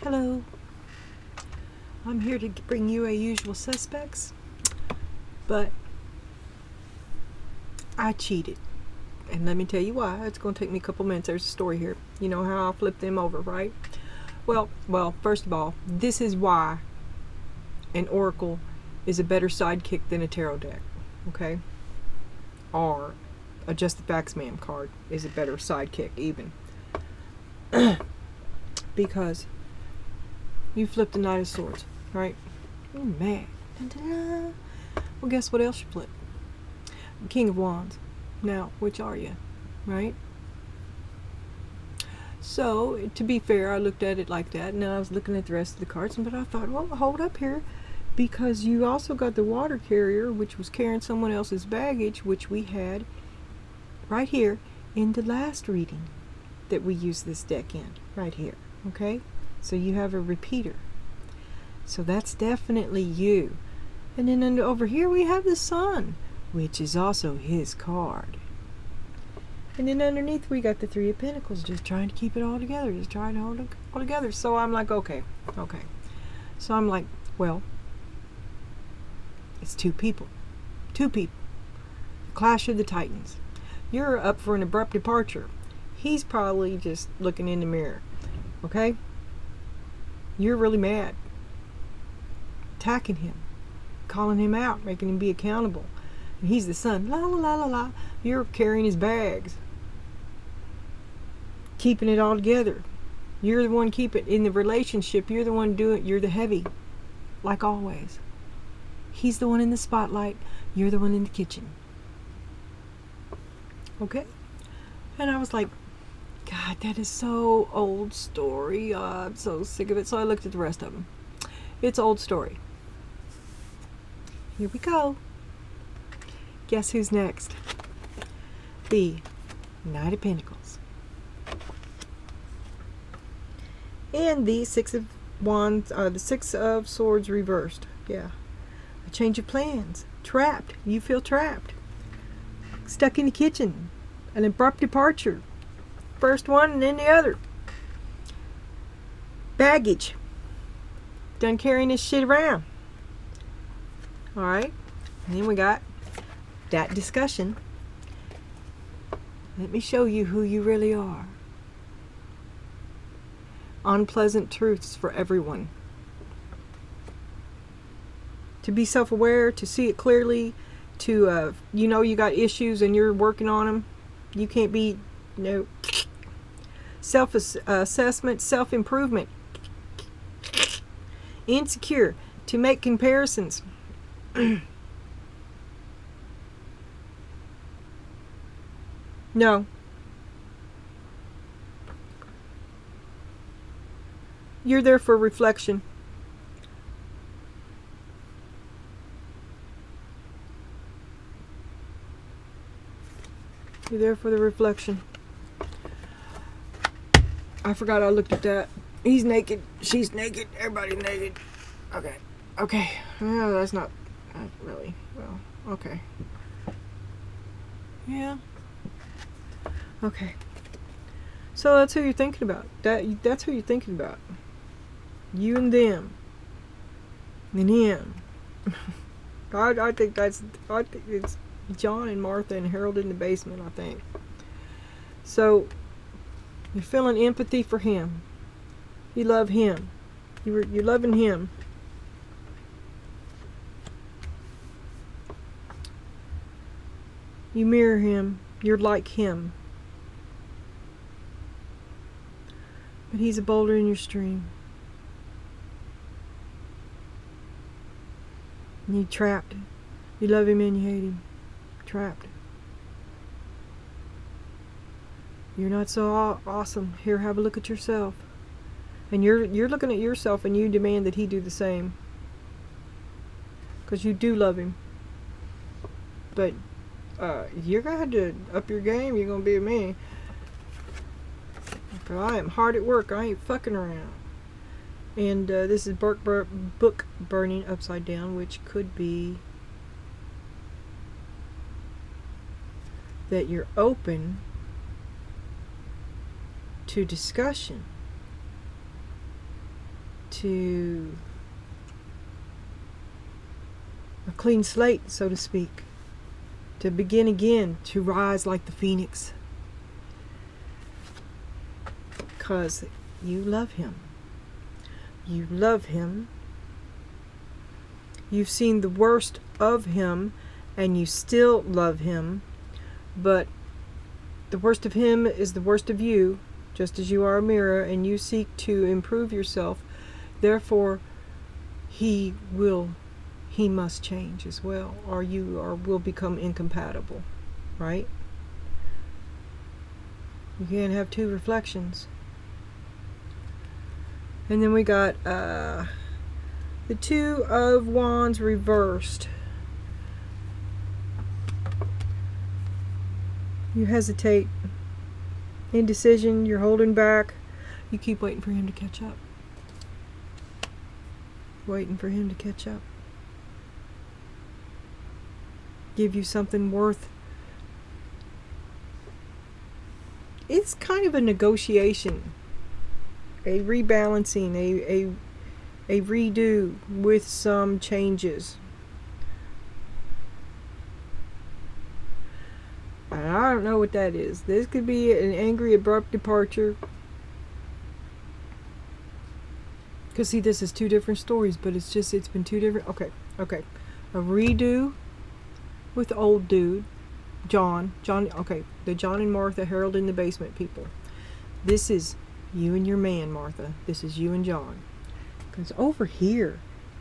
Hello. I'm here to bring you a usual suspects, but I cheated. And let me tell you why. It's going to take me a couple minutes. There's a story here. You know how I'll flip them over, right? Well, first of all, this is why an oracle is a better sidekick than a tarot deck, okay? Or a Just the Facts Man card is a better sidekick even. Because you flip the Knight of Swords, right? You're mad. Dun-dun-dun. Well, guess what else you flip? King of Wands. Now, which are you, right? So, to be fair, I looked at it like that, and then I was looking at the rest of the cards, but I thought, well, hold up here, because you also got the water carrier, which was carrying someone else's baggage, which we had right here in the last reading that we used this deck in, right here, okay? So you have a repeater. So that's definitely you. And then over here we have the Sun, which is also his card. And then underneath we got the Three of Pentacles, just trying to keep it all together, just trying to hold it all together. So I'm like, okay. So I'm like, well, it's two people. The Clash of the Titans. You're up for an abrupt departure. He's probably just looking in the mirror, okay? You're really mad. Attacking him. Calling him out, making him be accountable. And he's the Sun. La la la la la. You're carrying his bags. Keeping it all together. You're the one keeping it in the relationship. You're the one doing it. You're the heavy. Like always. He's the one in the spotlight. You're the one in the kitchen. Okay? And I was like, God, that is so old story. I'm so sick of it. So I looked at the rest of them. It's old story. Here we go. Guess who's next? The Knight of Pentacles. And the Six of Wands, the Six of Swords reversed. Yeah. A change of plans. Trapped. You feel trapped. Stuck in the kitchen. An abrupt departure. First one and then the other. Baggage. Done carrying this shit around. Alright. And then we got that discussion. Let me show you who you really are. Unpleasant truths for everyone. To be self-aware, to see it clearly, to, you know you got issues and you're working on them. You can't be, self-assessment, self-improvement. Insecure, to make comparisons. No. You're there for reflection. You're there for the reflection. I forgot I looked at that. He's naked. She's naked. Everybody's naked. Okay. No, that's not really. Well, okay. Yeah. Okay. So that's who you're thinking about. That's who you're thinking about. You and them. And him. I think it's John and Martha and Harold in the basement, I think. So you're feeling empathy for him. You love him. You're loving him. You mirror him. You're like him. But he's a boulder in your stream. And you're trapped. You love him and you hate him. Trapped. You're not so awesome. Here, have a look at yourself. And you're looking at yourself and you demand that he do the same. Because you do love him. But you're going to have to up your game. You're going to be with me. I am hard at work. I ain't fucking around. And this is book burning upside down, which could be that you're open to discussion. to a clean slate, so to speak, to begin again, to rise like the phoenix, because you love him. You love him. You've seen the worst of him, and you still love him, but the worst of him is the worst of you, just as you are a mirror, and you seek to improve yourself. Therefore, he must change as well, or you will become incompatible, right? You can't have two reflections. And then we got the Two of Wands reversed. You hesitate, indecision, you're holding back. You keep waiting for him to catch up. Waiting for him to catch up. Give you something worth. It's kind of a negotiation, a rebalancing, a redo with some changes. I don't know what that is. This could be an angry, abrupt departure. Because see, this is two different stories, but it's been two different. Okay. A redo with the old dude, John, okay, the John and Martha Harold in the basement people. This is you and your man, Martha. This is you and John. Because over here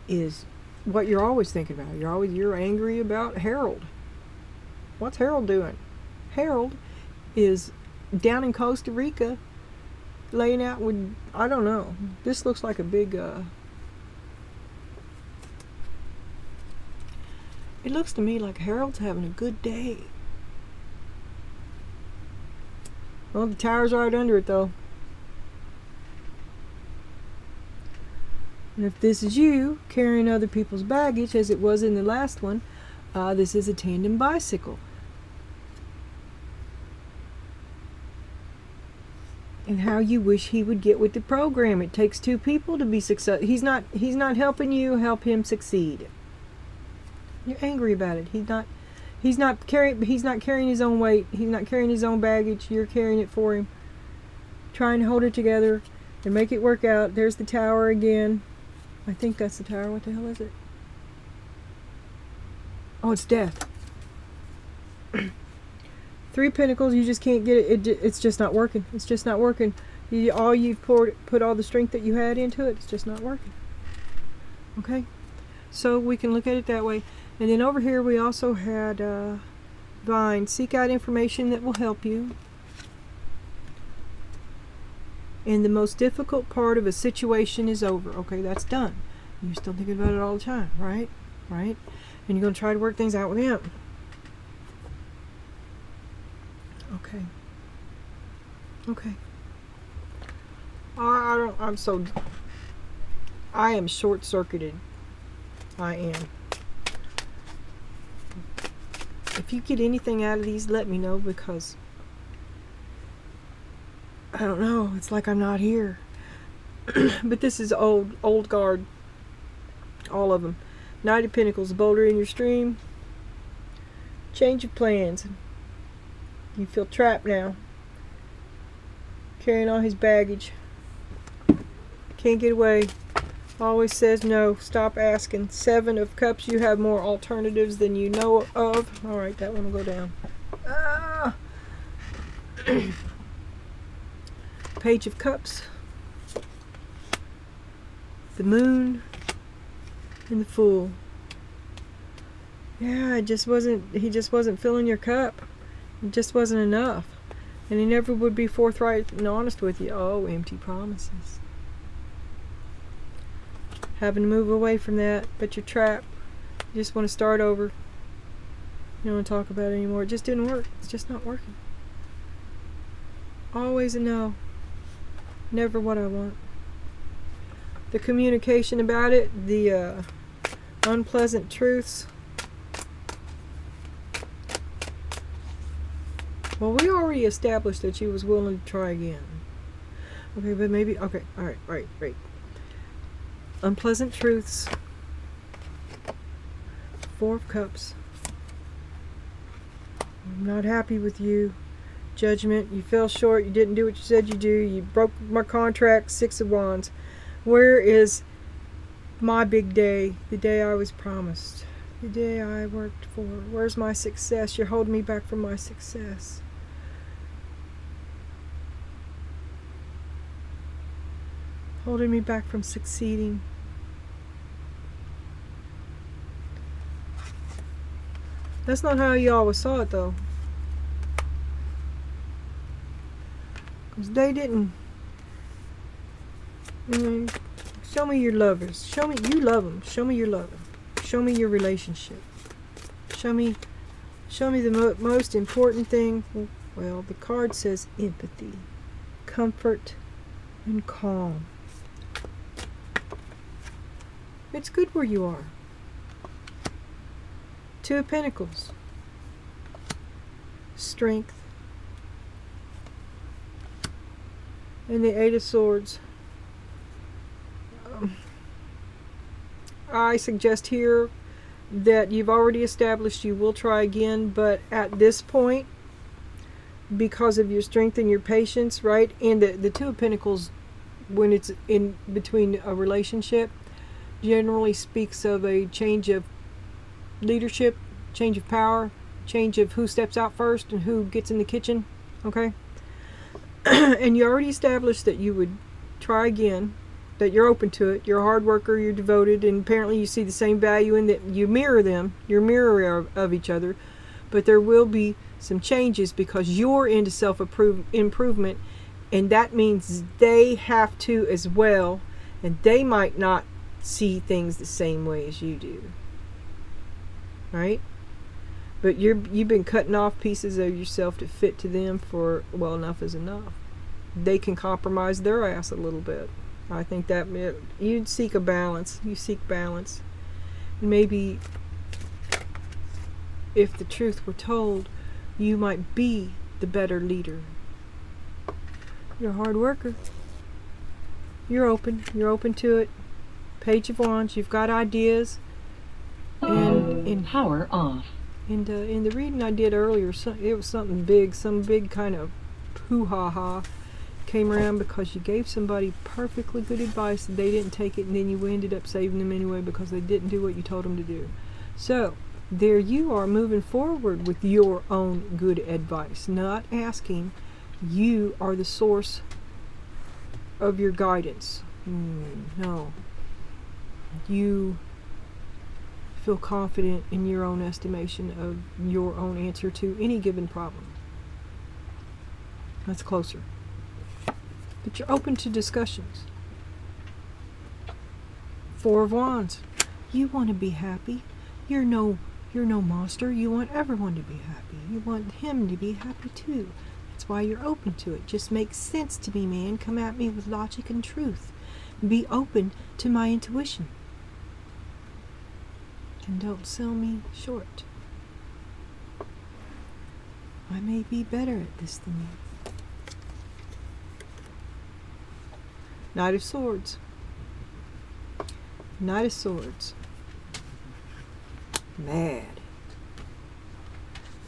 is what you're always thinking about. You're angry about Harold. What's Harold doing? Harold is down in Costa Rica laying out with, I don't know. This looks like a big it looks to me like Harold's having a good day. Well, the tower's right under it, though. And if this is you carrying other people's baggage, as it was in the last one, this is a tandem bicycle. And how you wish he would get with the program. It takes two people to be successful. He's not helping you, help him succeed. You're angry about it. He's not carrying his own weight. He's not carrying his own baggage. You're carrying it for him. Trying to hold it together and make it work out. There's the tower again. I think that's the tower. What the hell is it? Oh, it's death. Three Pentacles. You just can't get it. It's just not working. It's just not working. You've put all the strength that you had into it. It's just not working. Okay, so we can look at it that way. And then over here we also had Vine. Seek out information that will help you. And the most difficult part of a situation is over. Okay, that's done. You're still thinking about it all the time, right? Right? And you're going to try to work things out with him. Okay. I am short-circuited. I am. If you get anything out of these, let me know, because I don't know. It's like I'm not here. But this is old guard. All of them. Knight of Pentacles, boulder in your stream. Change of plans. You feel trapped now. Carrying all his baggage. Can't get away. Always says no. Stop asking. Seven of Cups. You have more alternatives than you know of. Alright, that one will go down. Page of Cups. The Moon. And the Fool. Yeah, he just wasn't filling your cup. It just wasn't enough. And he never would be forthright and honest with you. Oh, empty promises. Having to move away from that, but you're trapped. You just want to start over. You don't want to talk about it anymore. It just didn't work. It's just not working. Always a no. Never what I want. The communication about it, the unpleasant truths. Well, we already established that she was willing to try again. Okay, but maybe, okay, alright, right. Unpleasant truths. Four of Cups. I'm not happy with you. Judgment. You fell short. You didn't do what you said you do. You broke my contract. Six of Wands. Where is my big day? The day I was promised. The day I worked for. Where's my success? You're holding me back from my success. Holding me back from succeeding. That's not how you always saw it, though. Because they didn't. Show me your lovers. Show me you love them. Show me your love. Show me your relationship. Show me the most important thing. Well, the card says empathy, comfort, and calm. It's good where you are. Two of Pentacles. Strength. And the Eight of Swords. I suggest here that you've already established you will try again, but at this point, because of your strength and your patience, right? And the Two of Pentacles, when it's in between a relationship, generally speaks of a change of leadership, change of power, change of who steps out first and who gets in the kitchen, okay? And you already established that you would try again, that you're open to it, you're a hard worker, you're devoted, and apparently you see the same value in that. You mirror them, you're a mirror of each other, but there will be some changes because you're into self-improvement, and that means they have to as well, and they might not see things the same way as you do, right? But you've been cutting off pieces of yourself to fit to them for, well, enough is enough. They can compromise their ass a little bit. I think that you'd seek a balance. You seek balance. Maybe if the truth were told, you might be the better leader. You're a hard worker. You're open. You're open to it. Page of Wands. You've got ideas. And in power off. And in the reading I did earlier, it was something big, some big kind of hoo-ha-ha came around because you gave somebody perfectly good advice and they didn't take it, and then you ended up saving them anyway because they didn't do what you told them to do. So there you are, moving forward with your own good advice, not asking. You are the source of your guidance. No. You feel confident in your own estimation of your own answer to any given problem. That's closer. But you're open to discussions. Four of Wands. You want to be happy. You're no monster. You want everyone to be happy. You want him to be happy too. That's why you're open to it. Just makes sense to me, man. Come at me with logic and truth. Be open to my intuition. And don't sell me short. I may be better at this than you. Knight of Swords. Knight of Swords. Mad.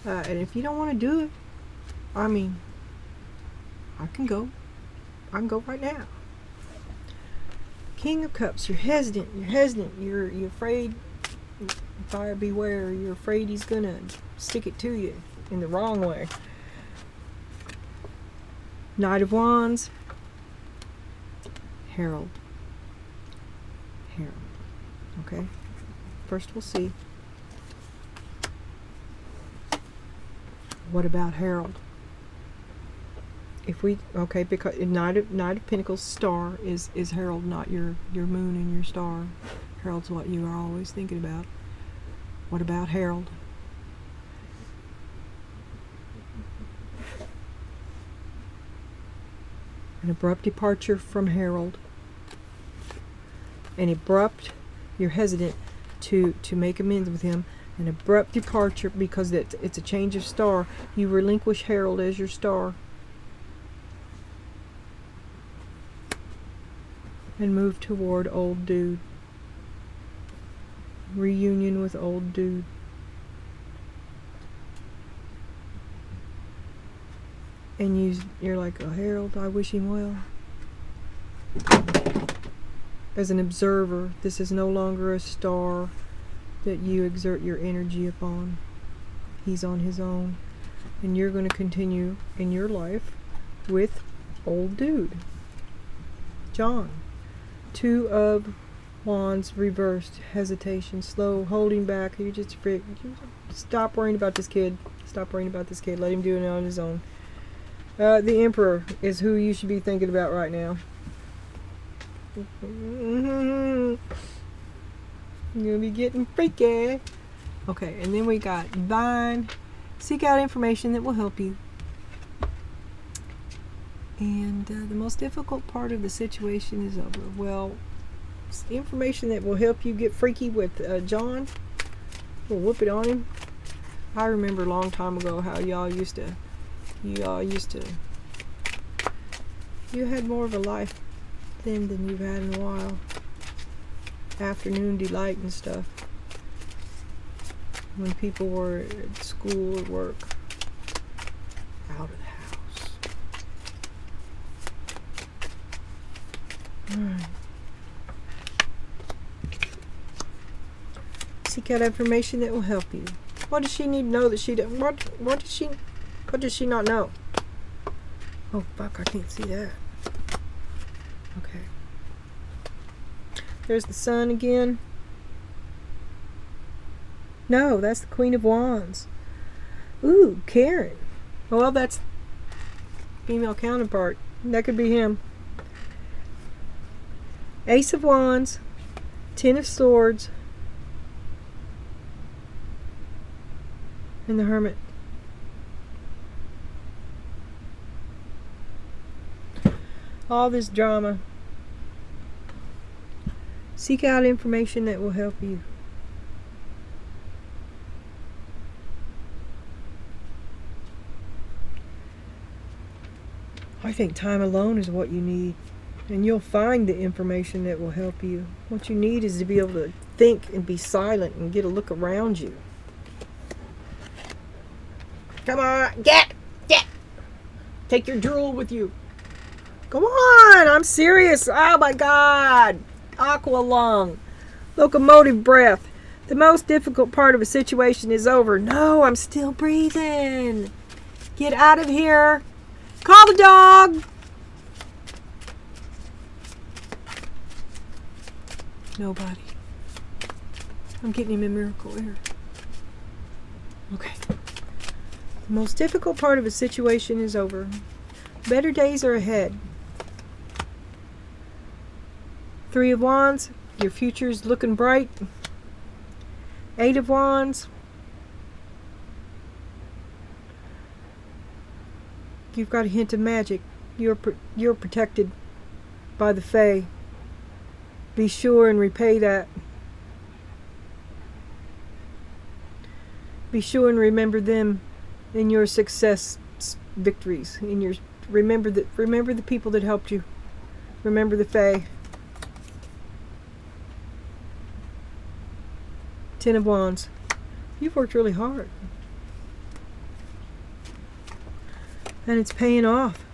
And if you don't want to do it, I mean, I can go right now. King of Cups. You're hesitant. You're afraid. Buyer beware. You're afraid he's gonna stick it to you in the wrong way. Knight of Wands. Herald. Okay. First we'll see. What about Herald? Because Knight of Pentacles star is Herald, not your moon and your star. Herald's what you are always thinking about. What about Herald? An abrupt departure from Herald. An abrupt, you're hesitant to make amends with him. An abrupt departure because it's a change of star. You relinquish Herald as your star. and move toward old dude. Reunion with old dude. And you're like, oh, Harold, I wish him well. As an observer, this is no longer a star that you exert your energy upon. He's on his own. And you're going to continue in your life with old dude. John. 2 of Wands reversed. Hesitation. Slow. Holding back. You just stop worrying about this kid. Stop worrying about this kid. Let him do it on his own. The Emperor is who you should be thinking about right now. You're gonna be getting freaky. Okay, and then we got Divine. Seek out information that will help you. And the most difficult part of the situation is over. Well, information that will help you get freaky with John. We'll whoop it on him. I remember a long time ago how you had more of a life then than you've had in a while. Afternoon delight and stuff. When people were at school or work. Out of the house. Alright. Seek out information that will help you. What does she need to know that she doesn't? What does she not know? Oh fuck, I can't see that. Okay. There's the Sun again. No, that's the Queen of Wands. Ooh, Karen. Well, that's female counterpart. That could be him. Ace of Wands. 10 of Swords. And the Hermit. All this drama. Seek out information that will help you. I think time alone is what you need. And you'll find the information that will help you. What you need is to be able to think and be silent and get a look around you. Come on, get! Take your drool with you. Come on, I'm serious. Oh my God. Aqua lung. Locomotive breath. The most difficult part of a situation is over. No, I'm still breathing. Get out of here. Call the dog. Nobody. I'm getting him a miracle air. Okay. The most difficult part of a situation is over. Better days are ahead. 3 of Wands, your future's looking bright. 8 of Wands, you've got a hint of magic. You're protected by the Fae. Be sure and repay that. Be sure and remember them in your success victories. Remember the people that helped you. Remember the Fae. 10 of Wands. You've worked really hard. And it's paying off.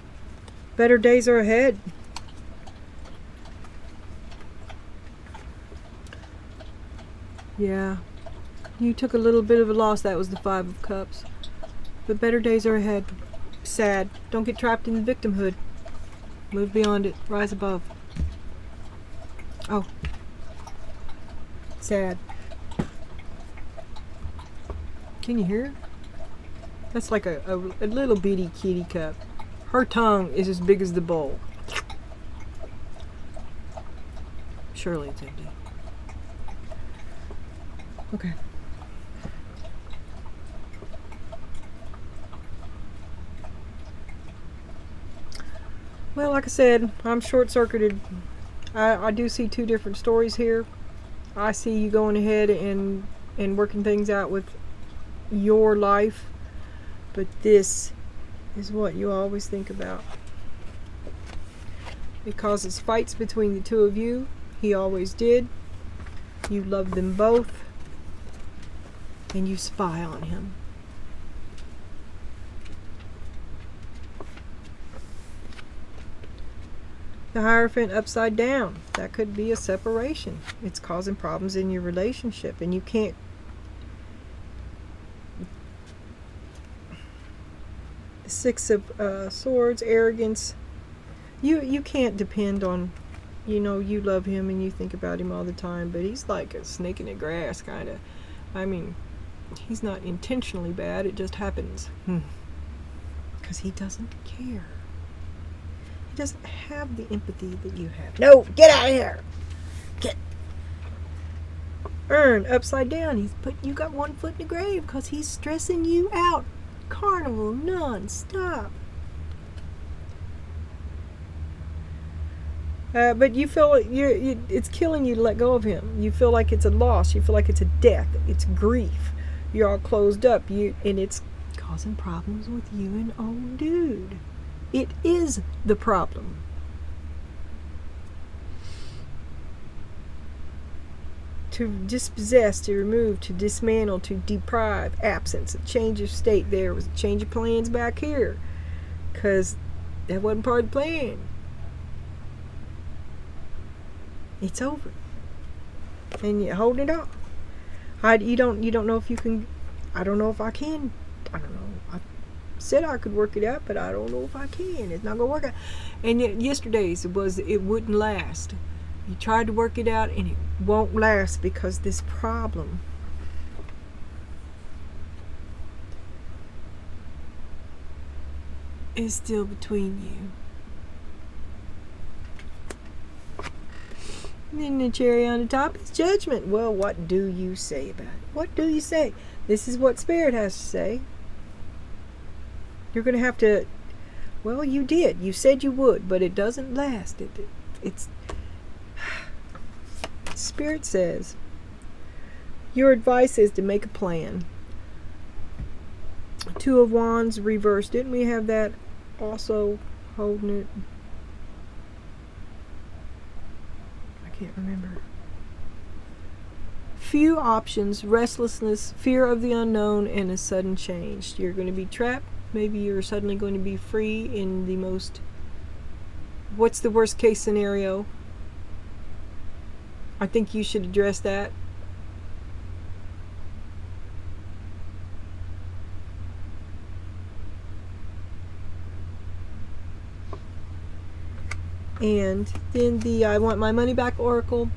Better days are ahead. Yeah. You took a little bit of a loss. That was the 5 of Cups. But better days are ahead. Sad. Don't get trapped in the victimhood. Move beyond it. Rise above. Oh. Sad. Can you hear? That's like a little bitty kitty cup. Her tongue is as big as the bowl. Surely it's empty. Okay. Well, like I said, I'm short-circuited. I do see 2 different stories here. I see you going ahead and working things out with your life, but this is what you always think about. It causes fights between the two of you. He always did. You love them both. And you spy on him. The Hierophant upside down. That could be a separation. It's causing problems in your relationship, and you can't. Six of Swords, arrogance. You can't depend on, you love him and you think about him all the time, but he's like a snake in the grass, kind of. I mean, he's not intentionally bad. It just happens. Because he doesn't care. He doesn't have the empathy that you have. No, get out of here. Get. Urn upside down. You got one foot in the grave because he's stressing you out. Carnival non-stop. But you feel it's killing you to let go of him. You feel like it's a loss. You feel like it's a death. It's grief. You're all closed up. And it's causing problems with you and old dude. It is the problem. To dispossess, to remove, to dismantle, to deprive, absence, a change of state. There was a change of plans back here. Because that wasn't part of the plan. It's over. And you're holding it off. You don't know if you can. I don't know if I can. I don't know. I said I could work it out, but I don't know if I can. It's not going to work out. And yet yesterday's it wouldn't last. You tried to work it out and it won't last because this problem is still between you. And then the cherry on the top is judgment. Well, what do you say about it? What do you say? This is what Spirit has to say. You're going to have to, well, you did. You said you would, but it doesn't last. It's Spirit says, your advice is to make a plan. Two of Wands reversed. Didn't we have that also holding it? I can't remember. Few options, restlessness, fear of the unknown, and a sudden change. You're going to be trapped. Maybe you're suddenly going to be free in the most... What's the worst case scenario? I think you should address that. And then the I want my money back oracle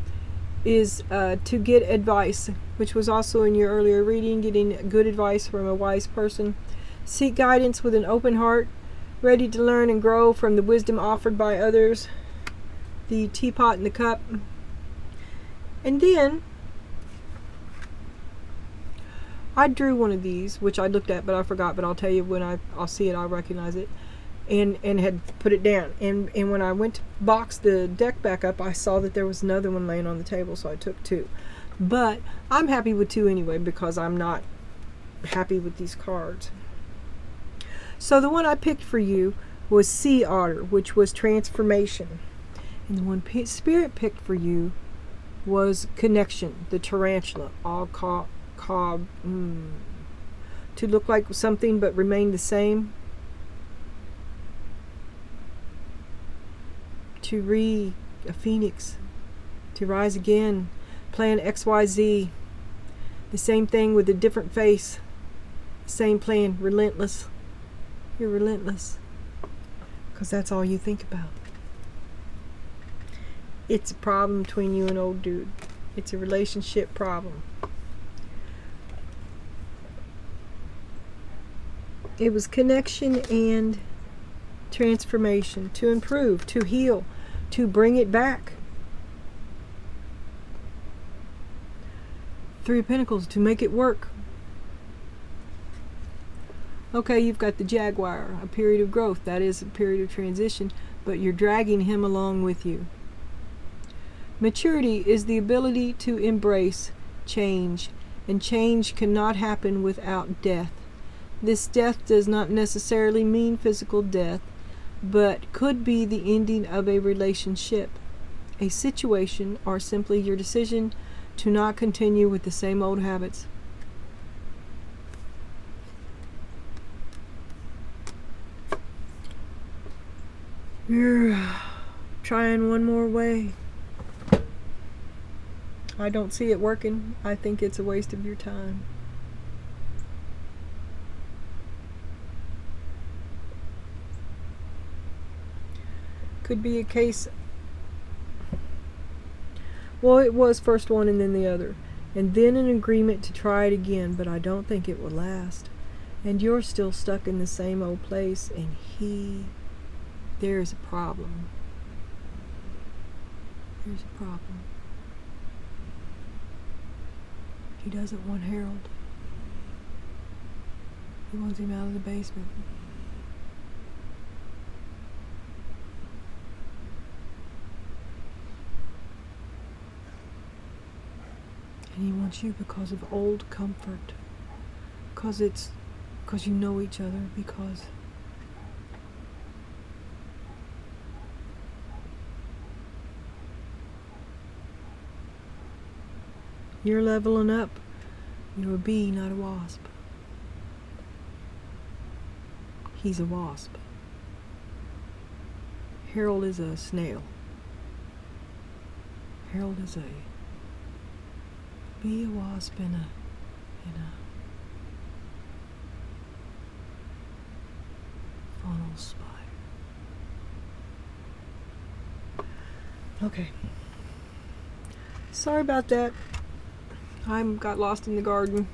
is to get advice, which was also in your earlier reading, getting good advice from a wise person. Seek guidance with an open heart, ready to learn and grow from the wisdom offered by others. The teapot and the cup. And then I drew one of these, which I looked at but I forgot, but I'll tell you when I'll see it, I'll recognize it. And had put it down. And when I went to box the deck back up, I saw that there was another one laying on the table, so I took two. But I'm happy with two anyway, because I'm not happy with these cards. So the one I picked for you was Sea Otter, which was transformation. And the one Spirit picked for you was Connection, the tarantula, all to look like something but remain the same. To a phoenix, to rise again, plan XYZ, the same thing with a different face, same plan, relentless. You're relentless, because that's all you think about. It's a problem between you and old dude. It's a relationship problem. It was connection and transformation, to improve, to heal, to bring it back. Three of Pentacles, to make it work. Okay, you've got the Jaguar, a period of growth. That is a period of transition, but you're dragging him along with you. Maturity is the ability to embrace change, and change cannot happen without death. This death does not necessarily mean physical death, but could be the ending of a relationship, a situation, or simply your decision to not continue with the same old habits. You're trying one more way. I don't see it working. I think it's a waste of your time. Could be a case. Well, it was first one and then the other. And then an agreement to try it again, but I don't think it will last. And you're still stuck in the same old place, and there's a problem. There's a problem. He doesn't want Harold. He wants him out of the basement. And he wants you because of old comfort. Because you know each other, because you're leveling up. You're a bee, not a wasp. He's a wasp. Harold is a snail. Harold is a bee, a wasp, and a funnel spider. Okay. Sorry about that. I got lost in the garden.